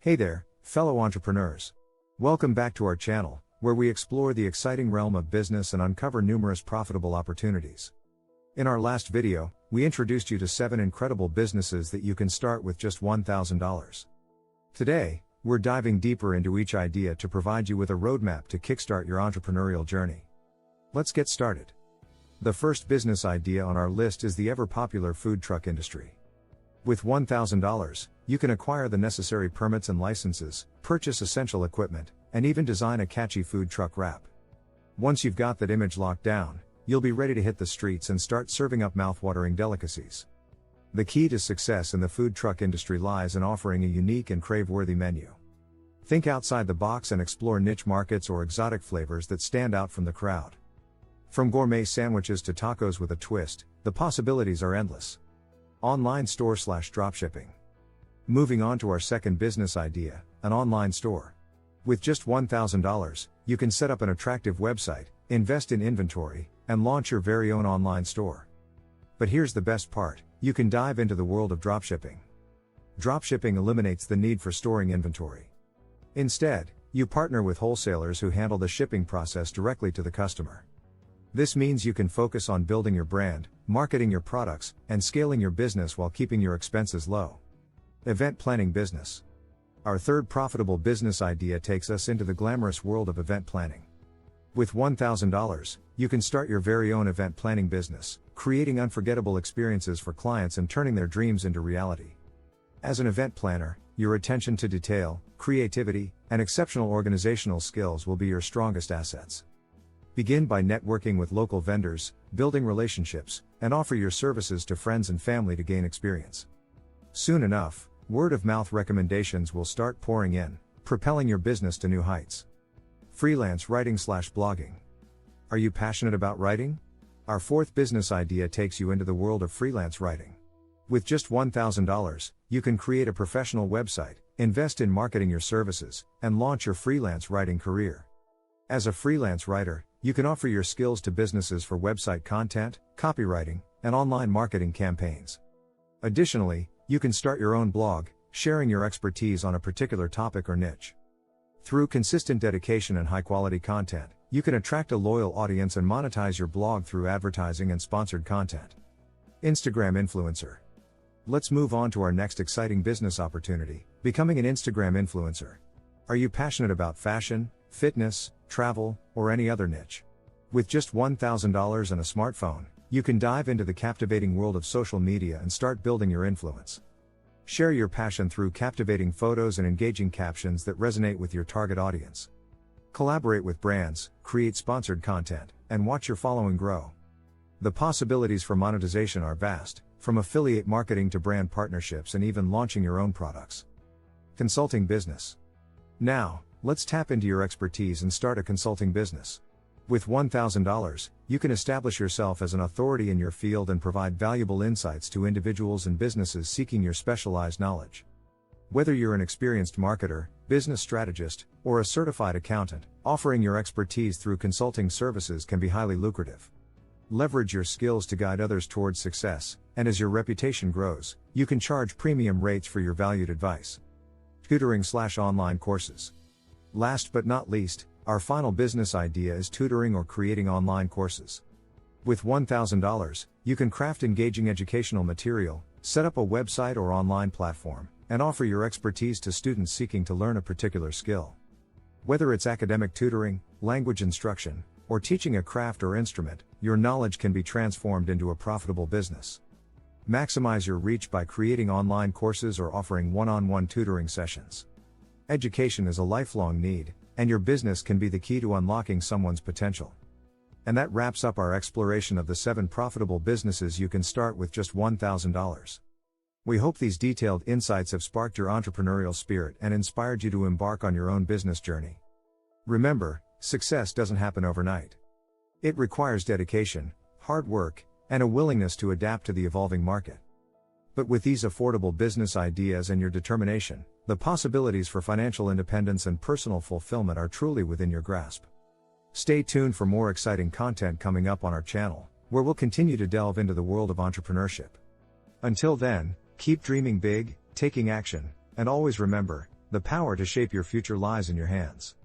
Hey there, fellow entrepreneurs. Welcome back to our channel, where we explore the exciting realm of business and uncover numerous profitable opportunities. In our last video, we introduced you to 7 incredible businesses that you can start with just $1,000. Today, we're diving deeper into each idea to provide you with a roadmap to kickstart your entrepreneurial journey. Let's get started. The first business idea on our list is the ever-popular food truck industry. With $1,000, you can acquire the necessary permits and licenses, purchase essential equipment, and even design a catchy food truck wrap. Once you've got that image locked down, you'll be ready to hit the streets and start serving up mouth-watering delicacies. The key to success in the food truck industry lies in offering a unique and crave-worthy menu. Think outside the box and explore niche markets or exotic flavors that stand out from the crowd. From gourmet sandwiches to tacos with a twist, the possibilities are endless. Online store/dropshipping. Moving on to our second business idea, an online store. With just $1,000, you can set up an attractive website, invest in inventory, and launch your very own online store. But here's the best part, you can dive into the world of dropshipping. Dropshipping eliminates the need for storing inventory. Instead, you partner with wholesalers who handle the shipping process directly to the customer. This means you can focus on building your brand, marketing your products, and scaling your business while keeping your expenses low. Event planning business. Our third profitable business idea takes us into the glamorous world of event planning. With $1,000, you can start your very own event planning business, creating unforgettable experiences for clients and turning their dreams into reality. As an event planner, your attention to detail, creativity, and exceptional organizational skills will be your strongest assets. Begin by networking with local vendors, building relationships, and offer your services to friends and family to gain experience. Soon enough, word-of-mouth recommendations will start pouring in, propelling your business to new heights. Freelance writing/blogging. Are you passionate about writing? Our fourth business idea takes you into the world of freelance writing. With just $1,000, you can create a professional website, invest in marketing your services, and launch your freelance writing career. As a freelance writer, you can offer your skills to businesses for website content, copywriting, and online marketing campaigns. Additionally, you can start your own blog, sharing your expertise on a particular topic or niche. Through consistent dedication and high-quality content, you can attract a loyal audience and monetize your blog through advertising and sponsored content. Instagram influencer. Let's move on to our next exciting business opportunity, becoming an Instagram influencer. Are you passionate about fashion, fitness, travel, or any other niche? With just $1,000 and a smartphone, you can dive into the captivating world of social media and start building your influence. Share your passion through captivating photos and engaging captions that resonate with your target audience. Collaborate with brands, create sponsored content, and watch your following grow. The possibilities for monetization are vast, from affiliate marketing to brand partnerships and even launching your own products. Consulting business. Now, let's tap into your expertise and start a consulting business. With $1,000, you can establish yourself as an authority in your field and provide valuable insights to individuals and businesses seeking your specialized knowledge. Whether you're an experienced marketer, business strategist, or a certified accountant, offering your expertise through consulting services can be highly lucrative. Leverage your skills to guide others towards success, and as your reputation grows, you can charge premium rates for your valued advice. Tutoring/online courses. Last but not least, our final business idea is tutoring or creating online courses. With $1,000, you can craft engaging educational material, set up a website or online platform, and offer your expertise to students seeking to learn a particular skill. Whether it's academic tutoring, language instruction, or teaching a craft or instrument, your knowledge can be transformed into a profitable business. Maximize your reach by creating online courses or offering one-on-one tutoring sessions. Education is a lifelong need, and your business can be the key to unlocking someone's potential. And that wraps up our exploration of the 7 profitable businesses you can start with just $1,000. We hope these detailed insights have sparked your entrepreneurial spirit and inspired you to embark on your own business journey. Remember, success doesn't happen overnight. It requires dedication, hard work, and a willingness to adapt to the evolving market. But with these affordable business ideas and your determination, the possibilities for financial independence and personal fulfillment are truly within your grasp. Stay tuned for more exciting content coming up on our channel, where we'll continue to delve into the world of entrepreneurship. Until then, keep dreaming big, taking action, and always remember, The power to shape your future lies in your hands.